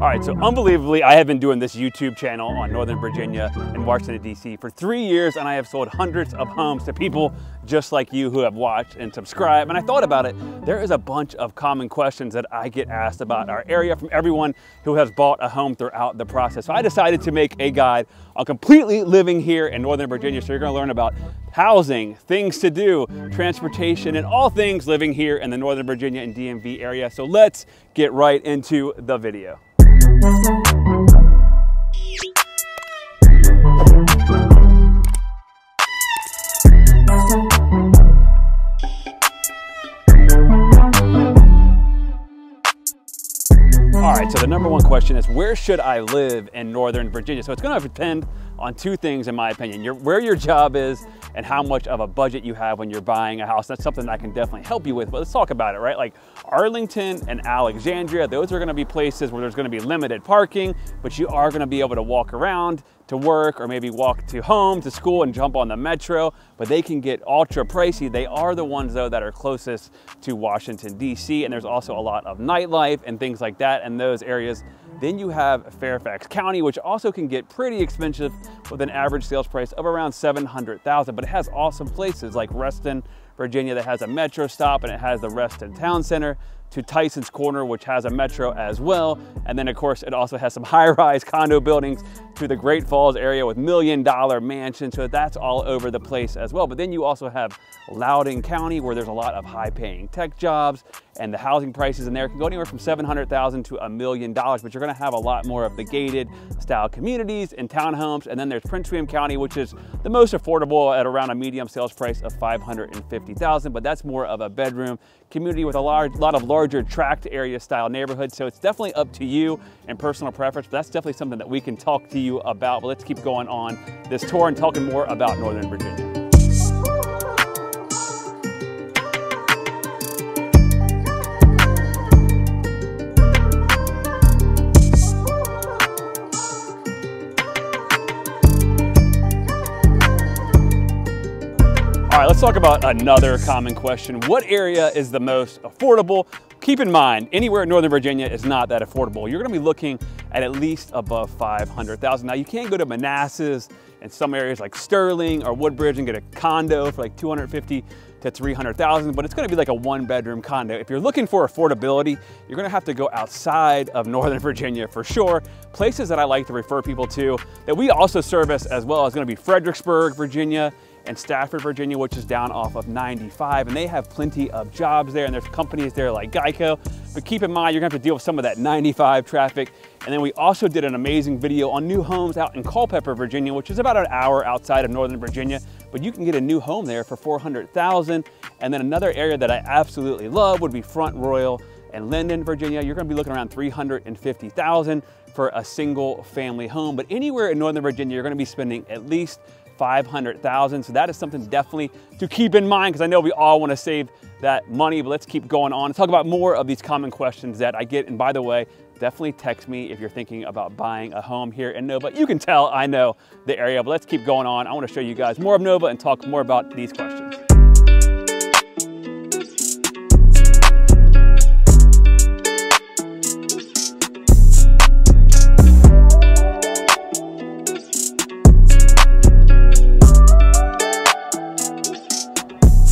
All right, so unbelievably, I have been doing this YouTube channel on Northern Virginia and Washington, D.C. for 3 years, and I have sold hundreds of homes to people just like you who have watched and subscribed. And I thought about it, there is a bunch of common questions that I get asked about our area from everyone who has bought a home throughout the process. So I decided to make a guide on completely living here in Northern Virginia. So you're gonna learn about housing, things to do, transportation, and all things living here in the Northern Virginia and DMV area. So let's get right into the video. All right, so the number one question is, where should I live in Northern Virginia? So it's gonna depend on two things, in my opinion. Where your job is and how much of a budget you have when you're buying a house. That's something that I can definitely help you with, but let's talk about it, right? Like Arlington and Alexandria, those are gonna be places where there's gonna be limited parking, but you are gonna be able to walk around to work or maybe walk to home, to school, and jump on the metro, but they can get ultra pricey. They are the ones though that are closest to Washington, D.C., and there's also a lot of nightlife and things like that in those areas. Then you have Fairfax County, which also can get pretty expensive with an average sales price of around $700,000, but it has awesome places like Reston, Virginia, that has a metro stop, and it has the Reston Town Center, to Tyson's Corner, which has a metro as well. And then of course, it also has some high-rise condo buildings to the Great Falls area with million-dollar mansions. So that's all over the place as well. But then you also have Loudoun County, where there's a lot of high-paying tech jobs, and the housing prices in there can go anywhere from $700,000 to $1 million, but you're gonna have a lot more of the gated style communities and townhomes. And then there's Prince William County, which is the most affordable at around a medium sales price of $550,000, but that's more of a bedroom community with a lot of larger tract area style neighborhoods. So it's definitely up to you and personal preference, but that's definitely something that we can talk to you about. But let's keep going on this tour and talking more about Northern Virginia. All right, let's talk about another common question. What area is the most affordable? Keep in mind, anywhere in Northern Virginia is not that affordable. You're gonna be looking at least above $500,000. Now, you can go to Manassas and some areas like Sterling or Woodbridge and get a condo for like $250,000 to $300,000, but it's gonna be like a one-bedroom condo. If you're looking for affordability, you're gonna have to go outside of Northern Virginia for sure. Places that I like to refer people to that we also service as well is gonna be Fredericksburg, Virginia, and Stafford, Virginia, which is down off of 95, and they have plenty of jobs there, and there's companies there like Geico. But keep in mind, you're gonna have to deal with some of that 95 traffic. And then we also did an amazing video on new homes out in Culpeper, Virginia, which is about an hour outside of Northern Virginia, but you can get a new home there for $400,000. And then another area that I absolutely love would be Front Royal and Linden, Virginia. You're gonna be looking around $350,000 for a single family home. But anywhere in Northern Virginia, you're gonna be spending at least $500,000. So that is something definitely to keep in mind, because I know we all want to save that money, but let's keep going on and talk about more of these common questions that I get. And by the way, definitely text me if you're thinking about buying a home here in Nova. You can tell I know the area, but let's keep going on. I want to show you guys more of Nova and talk more about these questions.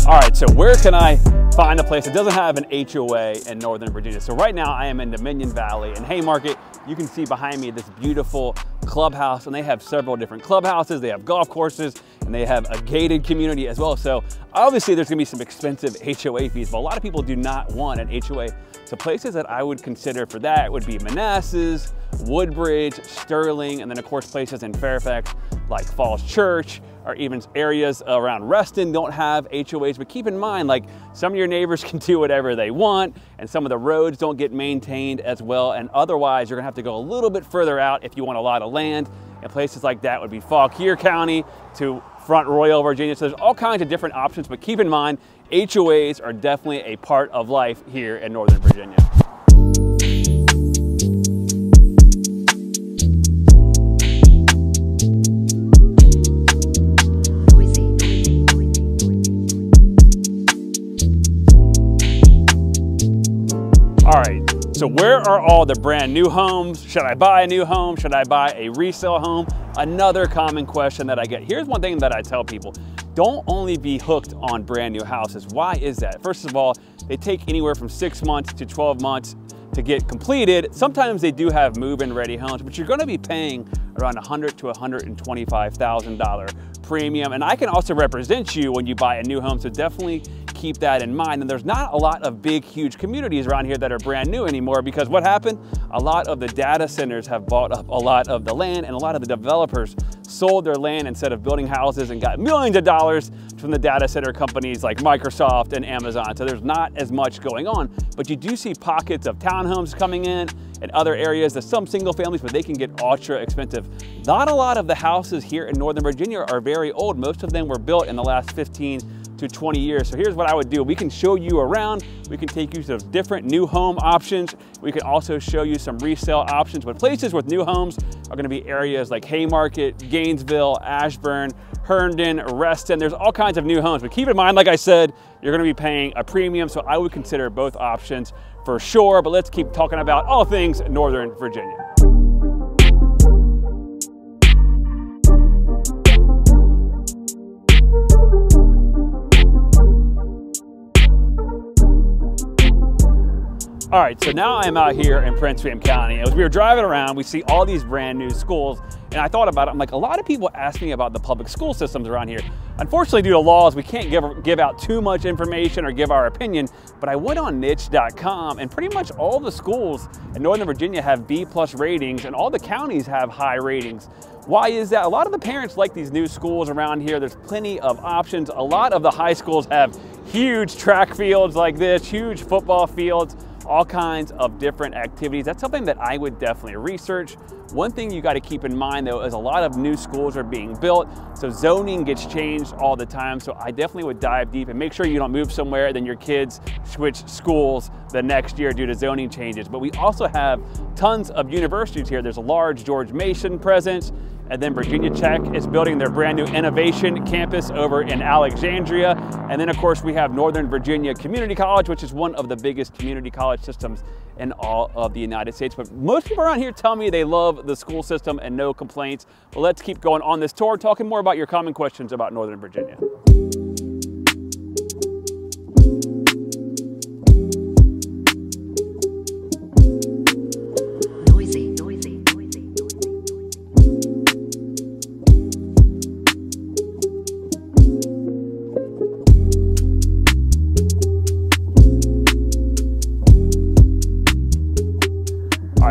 All right, so where can I find a place that doesn't have an HOA in Northern Virginia? So right now I am in Dominion Valley in Haymarket. You can see behind me this beautiful clubhouse, and they have several different clubhouses. They have golf courses, and they have a gated community as well. So obviously there's gonna be some expensive HOA fees, but a lot of people do not want an HOA. So places that I would consider for that would be Manassas, Woodbridge, Sterling, and then of course places in Fairfax like Falls Church, or even areas around Reston don't have HOAs. But keep in mind, like, some of your neighbors can do whatever they want, and some of the roads don't get maintained as well. And otherwise, you're gonna have to go a little bit further out if you want a lot of land. And places like that would be Fauquier County to Front Royal, Virginia. So there's all kinds of different options, but keep in mind, HOAs are definitely a part of life here in Northern Virginia. All right, so where are are all the brand new homes? Should I buy a new home? Should I buy a resale home? Another common question that I get. Here's one thing that I tell people. Don't only be hooked on brand new houses. Why is that? First of all, they take anywhere from 6 months to 12 months to get completed. Sometimes they do have move-in ready homes, but you're gonna be paying around $100,000 to $125,000 premium. And I can also represent you when you buy a new home, so definitely keep that in mind. And there's not a lot of big, huge communities around here that are brand new anymore, because what happened? A lot of the data centers have bought up a lot of the land, and a lot of the developers sold their land instead of building houses and got millions of dollars from the data center companies like Microsoft and Amazon. So there's not as much going on, but you do see pockets of townhomes coming in and other areas. There's some single families, but they can get ultra expensive. Not a lot of the houses here in Northern Virginia are very old. Most of them were built in the last 15 to 20 years. So here's what I would do. We can show you around. We can take you to different new home options. We can also show you some resale options, but places with new homes are gonna be areas like Haymarket, Gainesville, Ashburn, Herndon, Reston. There's all kinds of new homes, but keep in mind, like I said, you're gonna be paying a premium, so I would consider both options for sure, but let's keep talking about all things Northern Virginia. All right, so now I'm out here in Prince William County. As we were driving around, we see all these brand new schools, and I thought about it. I'm like, a lot of people ask me about the public school systems around here. Unfortunately, due to laws, we can't give out too much information or give our opinion, but I went on niche.com, and pretty much all the schools in Northern Virginia have B+ ratings, and all the counties have high ratings. Why is that? A lot of the parents like these new schools around here. There's plenty of options. A lot of the high schools have huge track fields like this, huge football fields, all kinds of different activities. That's something that I would definitely research. One thing you got to keep in mind though is a lot of new schools are being built, so zoning gets changed all the time. So I definitely would dive deep and make sure you don't move somewhere then your kids switch schools the next year due to zoning changes. But we also have tons of universities here. There's a large George Mason presence, and then Virginia Tech is building their brand new innovation campus over in Alexandria. And then of course we have Northern Virginia Community College, which is one of the biggest community college systems in all of the United States. But most people around here tell me they love the school system and no complaints. But let's keep going on this tour, talking more about your common questions about Northern Virginia.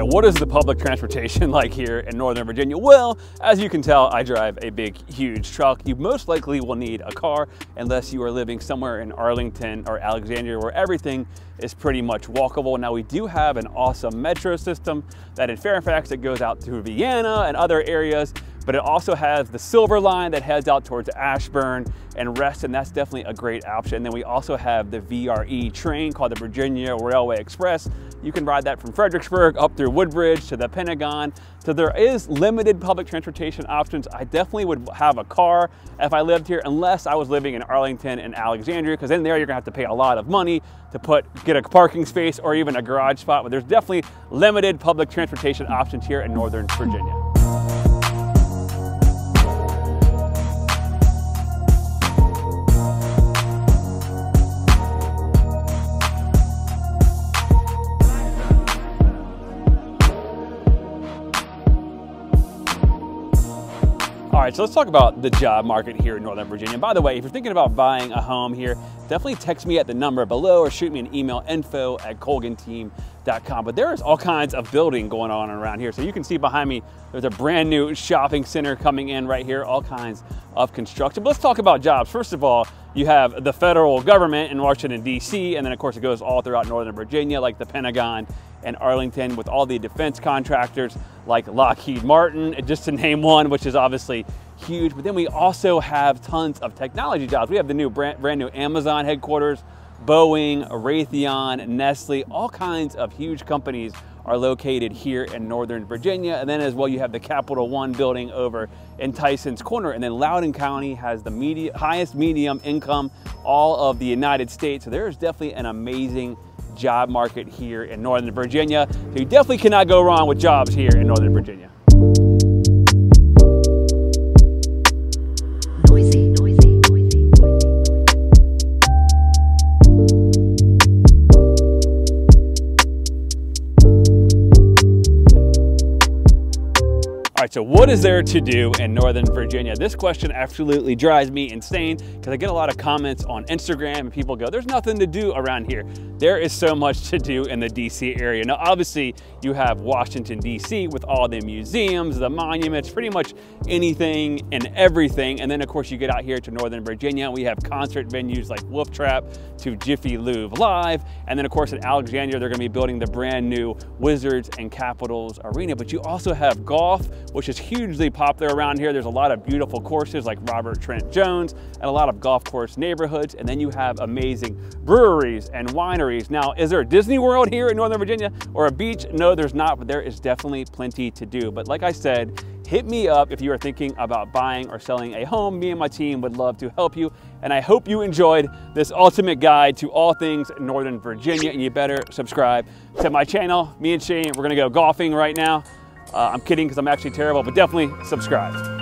What is the public transportation like here in Northern Virginia? Well, as you can tell, I drive a big, huge truck. You most likely will need a car unless you are living somewhere in Arlington or Alexandria where everything is pretty much walkable. Now we do have an awesome metro system that in Fairfax that goes out to Vienna and other areas, but it also has the Silver Line that heads out towards Ashburn and Reston. That's definitely a great option. And then we also have the VRE train called the Virginia Railway Express. You can ride that from Fredericksburg up through Woodbridge to the Pentagon. So there is limited public transportation options. I definitely would have a car if I lived here, unless I was living in Arlington and Alexandria, because in there you're gonna have to pay a lot of money to get a parking space or even a garage spot. But there's definitely limited public transportation options here in Northern Virginia. All right, so let's talk about the job market here in Northern Virginia. By the way, if you're thinking about buying a home here, definitely text me at the number below or shoot me an email, info@colganteam.com. But there is all kinds of building going on around here. So you can see behind me, there's a brand new shopping center coming in right here, all kinds of construction. But let's talk about jobs. First of all, you have the federal government in Washington, D.C., and then of course it goes all throughout Northern Virginia, like the Pentagon and Arlington, with all the defense contractors like Lockheed Martin, just to name one, which is obviously huge. But then we also have tons of technology jobs. We have the new brand new Amazon headquarters, Boeing, Raytheon, Nestle, all kinds of huge companies are located here in Northern Virginia. And then as well, you have the Capital One building over in Tyson's Corner. And then Loudoun County has the highest medium income all of the United States. So there's definitely an amazing job market here in Northern Virginia. So you definitely cannot go wrong with jobs here in Northern Virginia. All right, so what is there to do in Northern Virginia? This question absolutely drives me insane because I get a lot of comments on Instagram and people go, there's nothing to do around here. There is so much to do in the DC area. Now, obviously, you have Washington, DC with all the museums, the monuments, pretty much anything and everything. And then, of course, you get out here to Northern Virginia. We have concert venues like Wolf Trap to Jiffy Lube Live. And then, of course, in Alexandria, they're going to be building the brand new Wizards and Capitals Arena. But you also have golf, which is hugely popular around here. There's a lot of beautiful courses like Robert Trent Jones and a lot of golf course neighborhoods. And then you have amazing breweries and wineries. Now, is there a Disney World here in Northern Virginia or a beach? No, there's not, but there is definitely plenty to do. But like I said, hit me up if you are thinking about buying or selling a home. Me and my team would love to help you. And I hope you enjoyed this ultimate guide to all things Northern Virginia. And you better subscribe to my channel. Me and Shane, we're gonna go golfing right now. I'm kidding because I'm actually terrible, but definitely subscribe.